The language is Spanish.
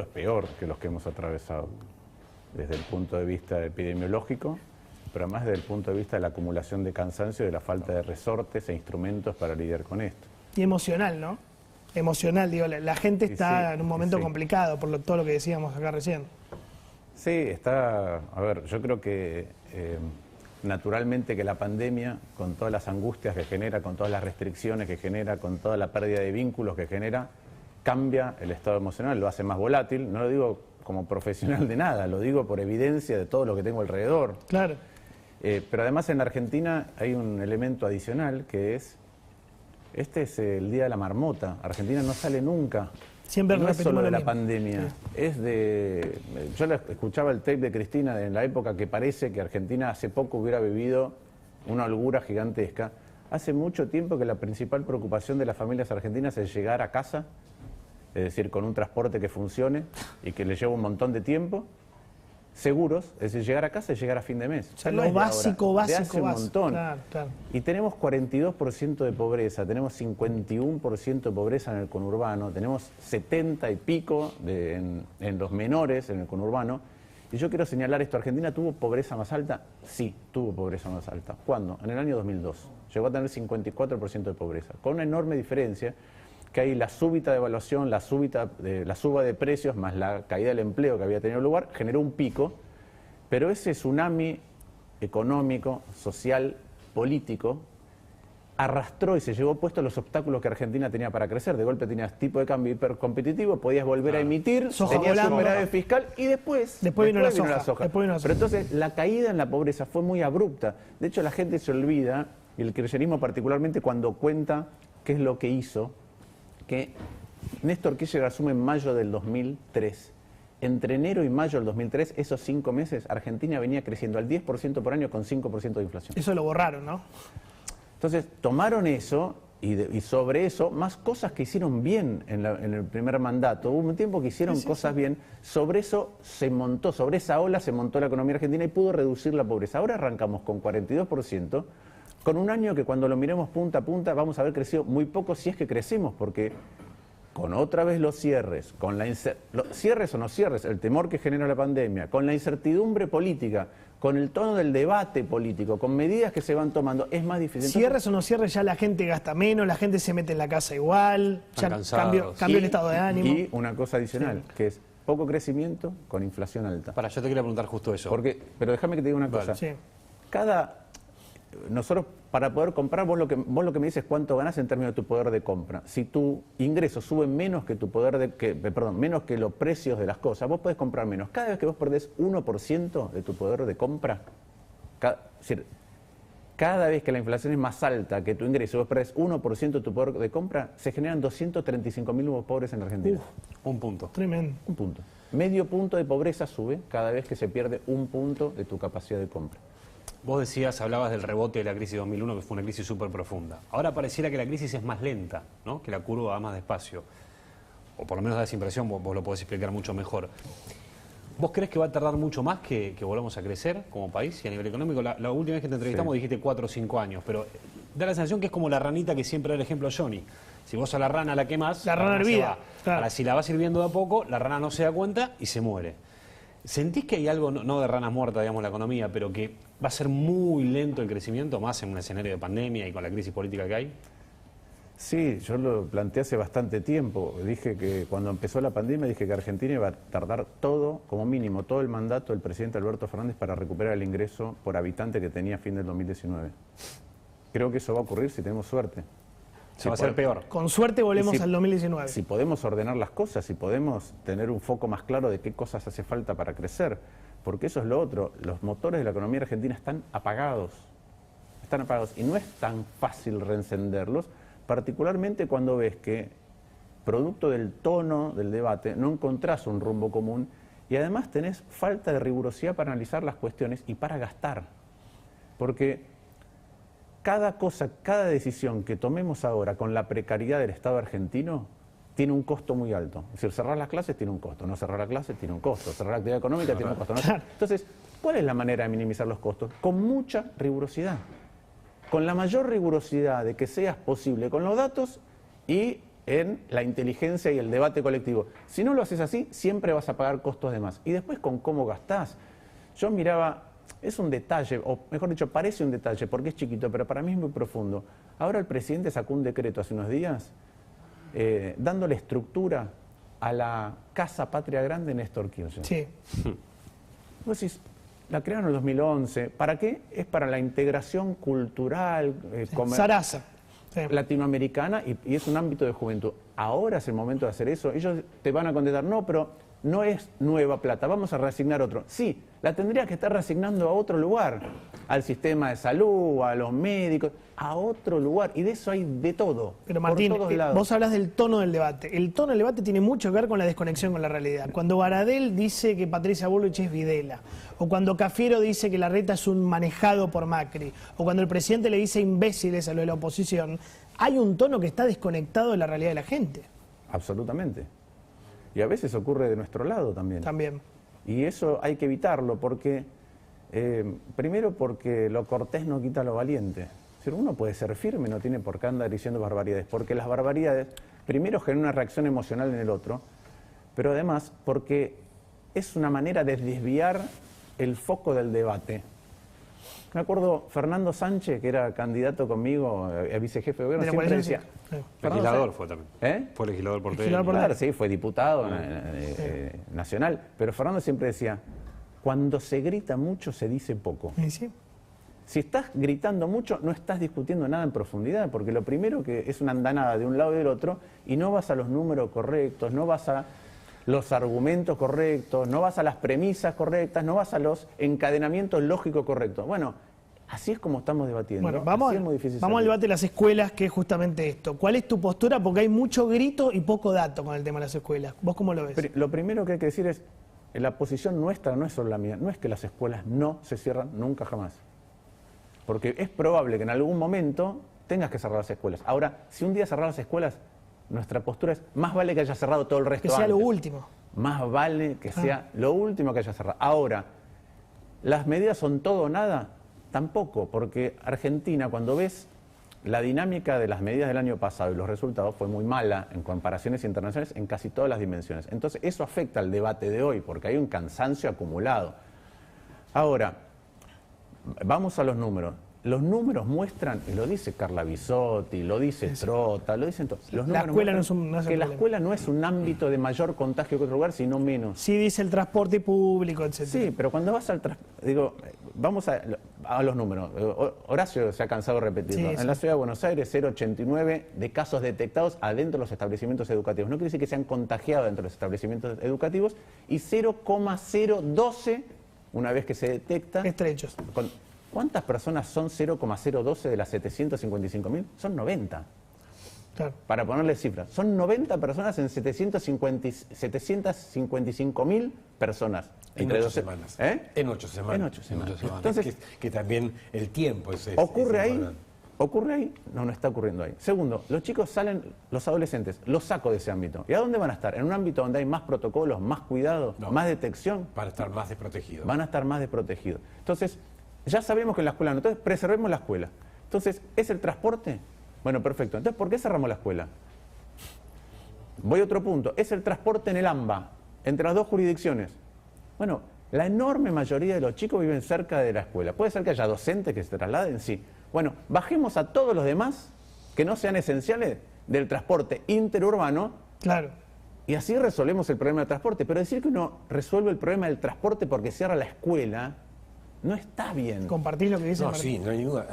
es peor que los que hemos atravesado, desde el punto de vista epidemiológico, pero además desde el punto de vista de la acumulación de cansancio y de la falta de resortes e instrumentos para lidiar con esto. Y emocional, ¿no? Emocional, digo, la gente está en un momento complicado por todo lo que decíamos acá recién. Sí, está, a ver, yo creo que naturalmente que la pandemia, con todas las angustias que genera, con todas las restricciones que genera, con toda la pérdida de vínculos que genera, cambia el estado emocional, lo hace más volátil. No lo digo como profesional de nada, lo digo por evidencia de todo lo que tengo alrededor. Claro. Pero además en Argentina hay un elemento adicional que es, este es el día de la marmota. Argentina no sale nunca. Siempre no es solo de la mismo. pandemia, Sí. es de... Yo escuchaba el tape de Cristina en la época que parece que Argentina hace poco hubiera vivido una holgura gigantesca. Hace mucho tiempo que la principal preocupación de las familias argentinas es llegar a casa, es decir, con un transporte que funcione y que le lleva un montón de tiempo, seguros, es decir, llegar a casa y llegar a fin de mes. O sea, No lo es de básico, ahora, de básico, hace un montón. Claro, claro. Y tenemos 42% de pobreza, tenemos 51% de pobreza en el conurbano, tenemos 70 y pico en los menores en el conurbano. Y yo quiero señalar esto, ¿Argentina tuvo pobreza más alta? Sí, tuvo pobreza más alta. ¿Cuándo? En el año 2002. Llegó a tener 54% de pobreza, con una enorme diferencia, que hay la súbita devaluación, la suba de precios, más la caída del empleo que había tenido lugar, generó un pico, pero ese tsunami económico, social, político, arrastró y se llevó puestos los obstáculos que Argentina tenía para crecer. De golpe tenías tipo de cambio hipercompetitivo, podías volver a emitir, tenías superávit fiscal y después vino la soja. Pero entonces la caída en la pobreza fue muy abrupta. De hecho, la gente se olvida, y el kirchnerismo particularmente, cuando cuenta qué es lo que hizo, que Néstor Kirchner asume en mayo del 2003. Entre enero y mayo del 2003, esos 5 meses, Argentina venía creciendo al 10% por año con 5% de inflación. Eso lo borraron, ¿no? Entonces, tomaron eso y sobre eso, más cosas que hicieron bien en el primer mandato. Hubo un tiempo que hicieron cosas bien. Sobre eso se montó, sobre esa ola se montó la economía argentina y pudo reducir la pobreza. Ahora arrancamos con 42%. Con un año que cuando lo miremos punta a punta vamos a haber crecido muy poco si es que crecemos, porque con otra vez los cierres, con cierres o no cierres, el temor que genera la pandemia, con la incertidumbre política, con el tono del debate político, con medidas que se van tomando, es más difícil. Cierres o no cierres, ya la gente gasta menos, la gente se mete en la casa igual, ya cambio el estado de ánimo. Y una cosa adicional, que es poco crecimiento con inflación alta. Yo te quería preguntar justo eso. Pero déjame que te diga una cosa. Sí. Nosotros, para poder comprar, vos lo que me dices cuánto ganás en términos de tu poder de compra. Si tu ingreso sube menos que menos que los precios de las cosas, vos podés comprar menos. Cada vez que vos perdés 1% de tu poder de compra, cada vez que la inflación es más alta que tu ingreso, vos perdés 1% de tu poder de compra, se generan 235.000 nuevos pobres en Argentina. Un punto. Tremendo. Un punto. Medio punto de pobreza sube cada vez que se pierde un punto de tu capacidad de compra. Vos hablabas del rebote de la crisis 2001, que fue una crisis súper profunda. Ahora pareciera que la crisis es más lenta, ¿no? Que la curva va más despacio. O por lo menos da esa impresión, vos lo podés explicar mucho mejor. ¿Vos crees que va a tardar mucho más que volvamos a crecer como país y a nivel económico? La última vez que te entrevistamos dijiste 4 o 5 años, pero da la sensación que es como la ranita que siempre da el ejemplo Johnny. Si vos a la rana la quemás, la rana hervida. Claro. Ahora, si la vas hirviendo de a poco, la rana no se da cuenta y se muere. ¿Sentís que hay algo, no de ranas muertas, digamos, la economía, pero que va a ser muy lento el crecimiento, más en un escenario de pandemia y con la crisis política que hay? Sí, yo lo planteé hace bastante tiempo. Dije que cuando empezó la pandemia, dije que Argentina iba a tardar como mínimo, todo el mandato del presidente Alberto Fernández para recuperar el ingreso por habitante que tenía a fin del 2019. Creo que eso va a ocurrir si tenemos suerte. Va a ser peor. Con suerte volvemos al 2019. Si podemos ordenar las cosas, si podemos tener un foco más claro de qué cosas hace falta para crecer, porque eso es lo otro, los motores de la economía argentina están apagados y no es tan fácil reencenderlos, particularmente cuando ves que, producto del tono del debate, no encontrás un rumbo común y además tenés falta de rigurosidad para analizar las cuestiones y para gastar, porque cada decisión que tomemos ahora con la precariedad del Estado argentino tiene un costo muy alto. Es decir, cerrar las clases tiene un costo, no cerrar las clases tiene un costo, cerrar la actividad económica tiene un costo. Entonces, ¿cuál es la manera de minimizar los costos? Con mucha rigurosidad. Con la mayor rigurosidad de que seas posible con los datos y en la inteligencia y el debate colectivo. Si no lo haces así, siempre vas a pagar costos de más. Y después con cómo gastás. Yo miraba, es un detalle, o mejor dicho, parece un detalle porque es chiquito, pero para mí es muy profundo. Ahora el presidente sacó un decreto hace unos días dándole estructura a la Casa Patria Grande Néstor Kirchner. Sí. Vos decís, la crearon en el 2011. ¿Para qué? Es para la integración cultural, Sarasa. Sí. latinoamericana y es un ámbito de juventud. Ahora es el momento de hacer eso. Ellos te van a contestar, no, pero no es nueva plata, vamos a reasignar otro. Sí, la tendría que estar reasignando a otro lugar, al sistema de salud, a los médicos, a otro lugar. Y de eso hay de todo. Pero Martín, por todos lados. vos hablas del tono del debate. El tono del debate tiene mucho que ver con la desconexión con la realidad. Cuando Baradel dice que Patricia Bullrich es Videla, o cuando Cafiero dice que Larreta es un manejado por Macri, o cuando el presidente le dice imbéciles a lo de la oposición, hay un tono que está desconectado de la realidad de la gente. Absolutamente. Y a veces ocurre de nuestro lado también. También. Y eso hay que evitarlo porque, primero porque lo cortés no quita lo valiente. Es decir, uno puede ser firme, no tiene por qué andar diciendo barbaridades, porque las barbaridades primero generan una reacción emocional en el otro, pero además porque es una manera de desviar el foco del debate. Me acuerdo Fernando Sánchez, que era candidato conmigo a vicejefe de gobierno, De la siempre coalición, decía... sí. Legislador fue también. ¿Eh? Fue legislador porteño. Legislador porteño. Claro, sí, fue diputado nacional, pero Fernando siempre decía, cuando se grita mucho se dice poco. ¿Y sí? Si estás gritando mucho, no estás discutiendo nada en profundidad, porque lo primero que es una andanada de un lado y del otro, y no vas a los números correctos, no vas a los argumentos correctos, no vas a las premisas correctas, no vas a los encadenamientos lógicos correctos. Bueno, así es como estamos debatiendo. Bueno, vamos, así es muy difícil vamos al salir. debate de las escuelas, que es justamente esto. ¿Cuál es tu postura? Porque hay mucho grito y poco dato con el tema de las escuelas. ¿Vos cómo lo ves? Lo primero que hay que decir es, la posición nuestra no es solo la mía, no es que las escuelas no se cierran nunca jamás. Porque es probable que en algún momento tengas que cerrar las escuelas. Ahora, si un día cerrar las escuelas, nuestra postura es, más vale que haya cerrado todo el resto Que sea lo antes. último. Más vale que sea lo último que haya cerrado. Ahora, ¿las medidas son todo o nada? Tampoco, porque Argentina, cuando ves la dinámica de las medidas del año pasado y los resultados, fue muy mala en comparaciones internacionales en casi todas las dimensiones. Entonces, eso afecta al debate de hoy, porque hay un cansancio acumulado. Ahora, vamos a los números. Los números muestran, y lo dice Carla Bisotti, lo dice Trota, lo dicen todos. Los La números escuela no es muestran un- no es el que la problema. escuela no es un ámbito de mayor contagio que otro lugar, sino menos. Sí dice el transporte público, etc. Sí, pero cuando vas al digo, vamos a los números. Horacio se ha cansado de repetirlo. Sí, En sí. la ciudad de Buenos Aires, 0,89 de casos detectados adentro de los establecimientos educativos. No quiere decir que se han contagiado dentro de los establecimientos educativos y 0,012 una vez que se detecta. Estrechos. ¿Cuántas personas son 0,012 de las 755.000? Son 90. Claro. Para ponerle cifras, son 90 personas en 755.000 personas. En Entre 8 12 semanas. ¿Eh? En 8 semanas. En 8 semanas. Entonces, que también el tiempo es ¿Ocurre ahí? importante. ¿Ocurre ahí? No, no está ocurriendo ahí. Segundo, los chicos salen, los adolescentes, los saco de ese ámbito. ¿Y a dónde van a estar? ¿En un ámbito donde hay más protocolos, más cuidado, No. más detección? Para estar más desprotegidos. Van a estar más desprotegidos. Entonces, ya sabemos que en la escuela no. Entonces, preservemos la escuela. Entonces, ¿es el transporte? Bueno, perfecto. Entonces, ¿por qué cerramos la escuela? Voy a otro punto. ¿Es el transporte en el AMBA, entre las dos jurisdicciones? Bueno, la enorme mayoría de los chicos viven cerca de la escuela. ¿Puede ser que haya docentes que se trasladen? Sí. Bueno, bajemos a todos los demás que no sean esenciales del transporte interurbano Claro. y así resolvemos el problema del transporte. Pero decir que uno resuelve el problema del transporte porque cierra la escuela no está bien. ¿Compartís lo que dice No, Martín? sí, no hay duda.